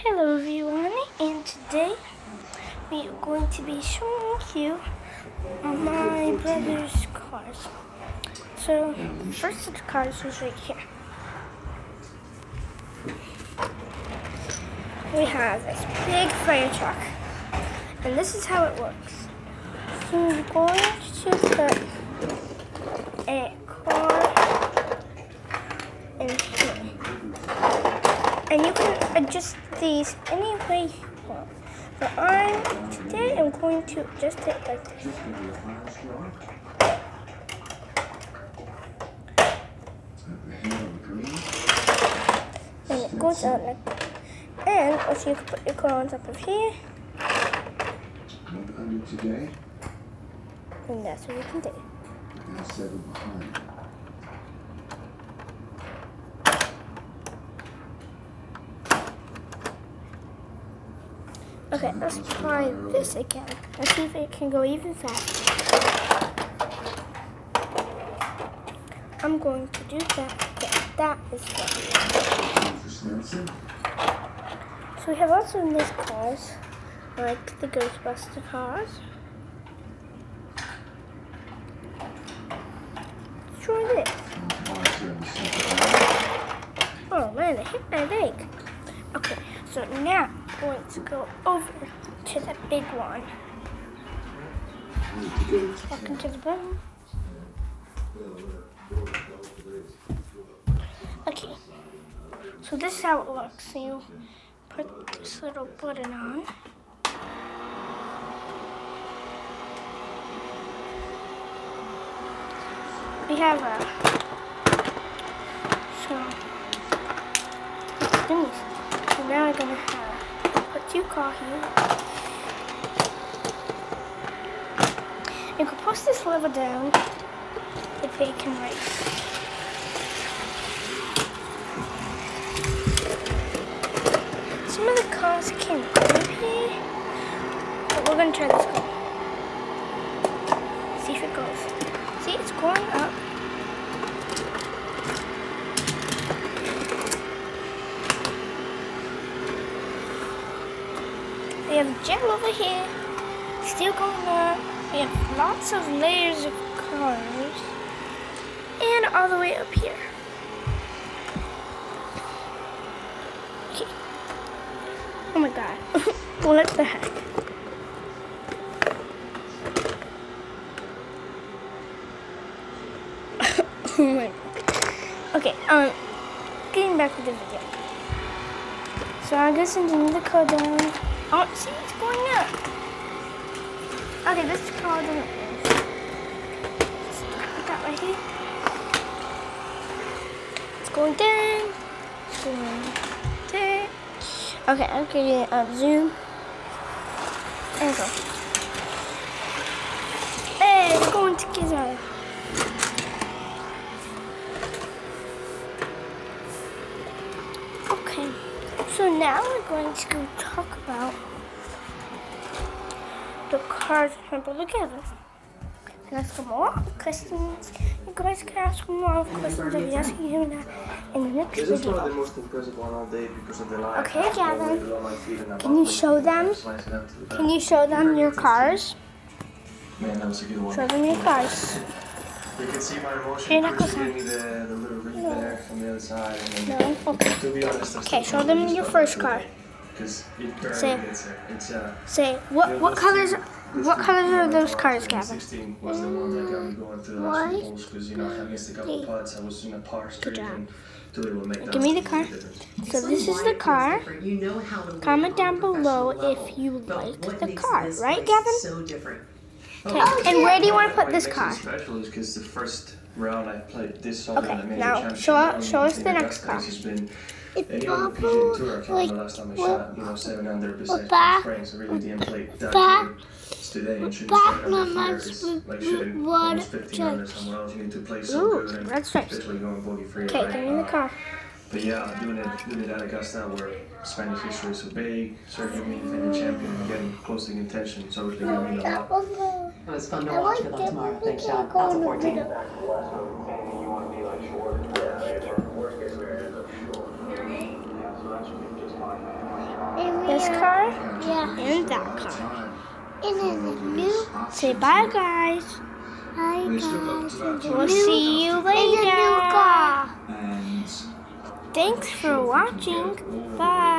Hello everyone, and today we are going to be showing you my brother's cars. So first of the cars is right here. We have this big fire truck, and this is how it works. So you're going to put a car in here, and you can adjust these any way you want. But today I'm going to adjust it like this. And it goes out like that. And also you can put your car on top of here. And that's what you can do. Okay, let's try this again. Let's see if it can go even faster. I'm going to do that. Okay, that is fun. So we have also nice cars, like the Ghostbuster cars. Let's try this. Oh man, I hit my leg. Okay, so now I'm going to go over to the big one. Back into the bottom. Okay, so this is how it looks. So you put this little button on. We have a So now we're gonna put two car here. You can push this lever down if it can race. Some of the cars can't go here, but we're gonna try this car. See if it goes. See, it's going up. We have jet over here, still going up. We have lots of layers of cars, and all the way up here. Okay. Oh my god. What the heck? Oh my god. Okay, getting back to the video. So I'm going to send another car down. Oh, see, it's going up. Okay, this car doesn't move. Put that right here. It's going down. It's going there. Okay, I'm getting zoom. And go. Hey, we're going together. Okay. So now we're going to go talk about the cars my brother Gavin. And ask some more questions. You guys can ask more questions. I'll be asking him that in the next video. This is one of the most impressive one all day because of the light. Okay, Gavin. Can you show them? Can you show them your cars? Man, that was a good one. Show them your cars. You can see my emotion. You're not First you gave me the little ring there on the other side. And then, No? Okay. to be honest, Okay, show them your first car. Say what colors are those cars, Gavin? 16 was the one that got me going through the last few holes because I missed a couple putts. I was in a par straight and to be able to make that. Give me the car. So this is the car. Comment down below if you like the car, right, Gavin? Okay. And where do you want to put this car? Special is because the first round I played this song Okay, now show us the next car. It's purple, like, last time I shot, 7 under besides springs. I really didn't play that good today and shouldn't start under fire. Like shooting almost 15 under somewhere else. You need to play so good and especially going bogey free. Okay, give me the car. But yeah, doing it at Augusta where Spanish history is so big, serving me defending champion and getting close to contention. So it's really mean a lot. It was fun to watch. Good luck tomorrow. Thanks, Sean. That's a 14. this car Yeah. and that car. And then the new. Say bye, guys. Hi guys. We'll see you later. New car. And Thanks for watching. Bye.